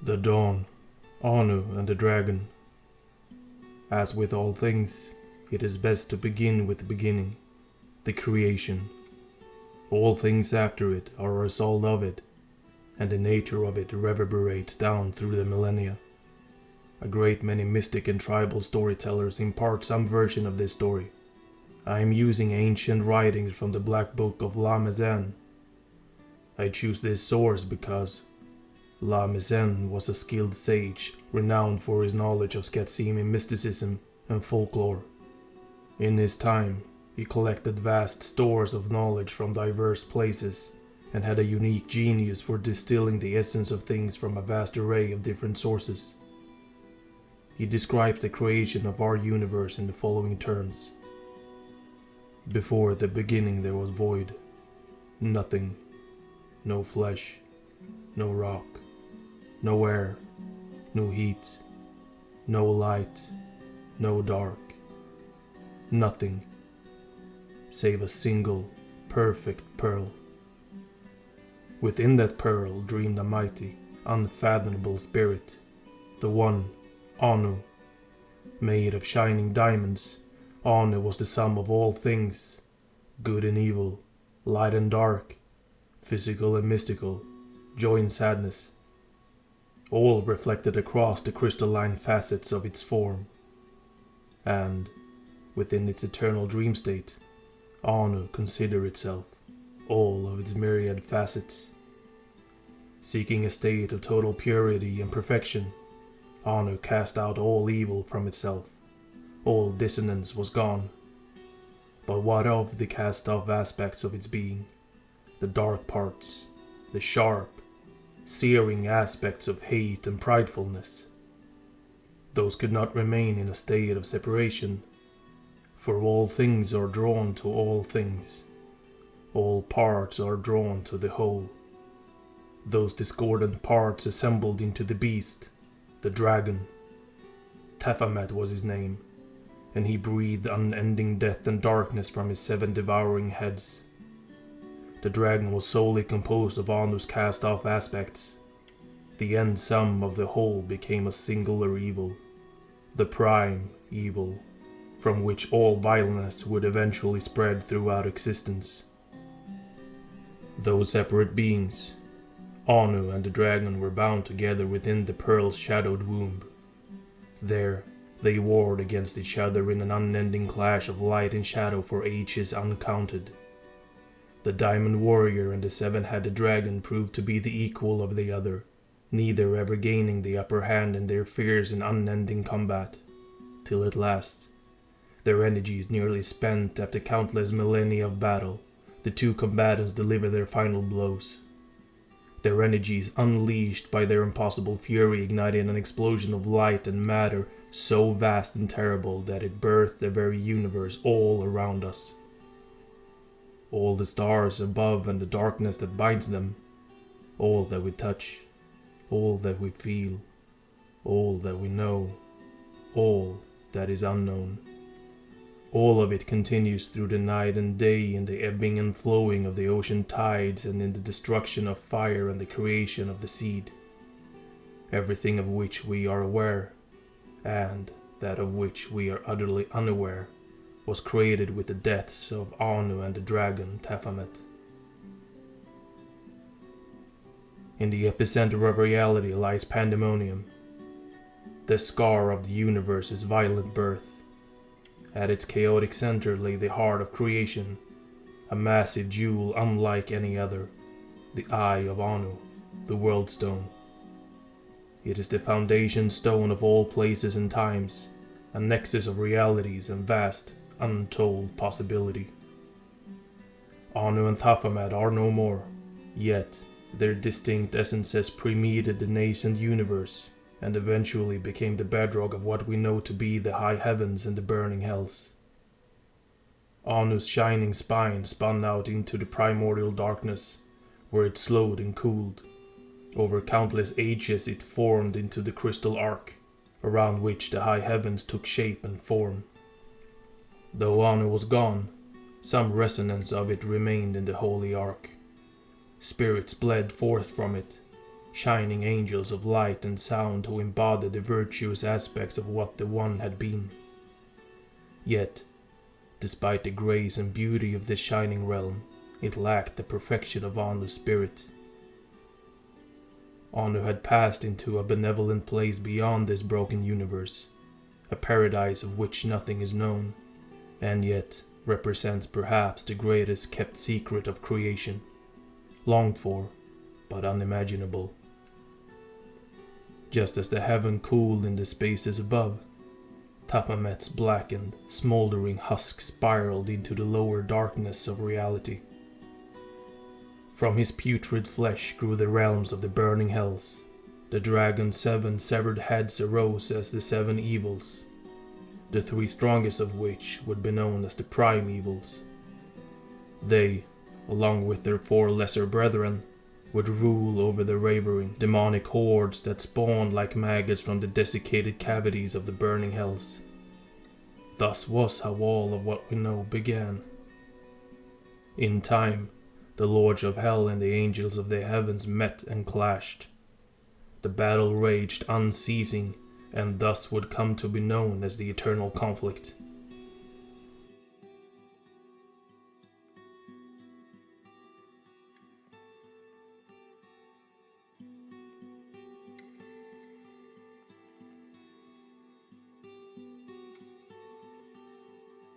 The dawn, Anu and the dragon. As with all things, it is best to begin with the beginning, the creation. All things after it are a result of it, and the nature of it reverberates down through the millennia. A great many mystic and tribal storytellers impart some version of this story. I am using ancient writings from the Black Book of La Maison. I choose this source because La Maison was a skilled sage, renowned for his knowledge of Scatsimi mysticism and folklore. In his time, he collected vast stores of knowledge from diverse places, and had a unique genius for distilling the essence of things from a vast array of different sources. He describes the creation of our universe in the following terms. Before the beginning there was void, nothing, no flesh, no rock, no air, no heat, no light, no dark, nothing, save a single, perfect pearl. Within that pearl dreamed a mighty, unfathomable spirit, the one, Anu. Made of shining diamonds, Anu was the sum of all things, good and evil, light and dark, physical and mystical, joy and sadness, all reflected across the crystalline facets of its form. And, within its eternal dream state, Anu considered itself, all of its myriad facets. Seeking a state of total purity and perfection, Anu cast out all evil from itself. All dissonance was gone. But what of the cast-off aspects of its being? The dark parts, the sharp, searing aspects of hate and pridefulness. Those could not remain in a state of separation, for all things are drawn to all things. All parts are drawn to the whole. Those discordant parts assembled into the beast, the dragon. Tephamet was his name, and he breathed unending death and darkness from his 7 devouring heads. The dragon was solely composed of Anu's cast-off aspects. The end sum of the whole became a singular evil, the prime evil, from which all vileness would eventually spread throughout existence. Though separate beings, Anu and the dragon were bound together within the pearl's shadowed womb. There, they warred against each other in an unending clash of light and shadow for ages uncounted. The diamond warrior and the 7-headed dragon proved to be the equal of the other, neither ever gaining the upper hand in their fierce and unending combat, till at last, their energies nearly spent after countless millennia of battle, the two combatants delivered their final blows. Their energies, unleashed by their impossible fury, ignited an explosion of light and matter so vast and terrible that it birthed the very universe all around us. All the stars above and the darkness that binds them, all that we touch, all that we feel, all that we know, all that is unknown. All of it continues through the night and day in the ebbing and flowing of the ocean tides and in the destruction of fire and the creation of the seed. Everything of which we are aware, and that of which we are utterly unaware, was created with the deaths of Anu and the dragon Tephamet. In the epicenter of reality lies pandemonium, the scar of the universe's violent birth. At its chaotic center lay the heart of creation, a massive jewel unlike any other, the Eye of Anu, the World Stone. It is the foundation stone of all places and times, a nexus of realities and vast, untold possibility. Anu and Tephamet are no more, yet their distinct essences permeated the nascent universe, and eventually became the bedrock of what we know to be the high heavens and the burning hells. Anu's shining spine spun out into the primordial darkness, where it slowed and cooled. Over countless ages it formed into the crystal arc, around which the high heavens took shape and form. Though Anu was gone, some resonance of it remained in the holy arc. Spirits bled forth from it, shining angels of light and sound who embodied the virtuous aspects of what the One had been. Yet, despite the grace and beauty of this shining realm, it lacked the perfection of Anu's spirit. Anu had passed into a benevolent place beyond this broken universe, a paradise of which nothing is known, and yet represents perhaps the greatest kept secret of creation, longed for, but unimaginable. Just as the heaven cooled in the spaces above, Taphamet's blackened, smoldering husk spiraled into the lower darkness of reality. From his putrid flesh grew the realms of the burning hells. The dragon's 7 severed heads arose as the 7 evils, the 3 strongest of which would be known as the prime evils. They, along with their 4 lesser brethren, would rule over the ravering, demonic hordes that spawned like maggots from the desiccated cavities of the burning hells. Thus was how all of what we know began. In time, the lords of hell and the angels of the heavens met and clashed. The battle raged unceasing, and thus would come to be known as the eternal conflict.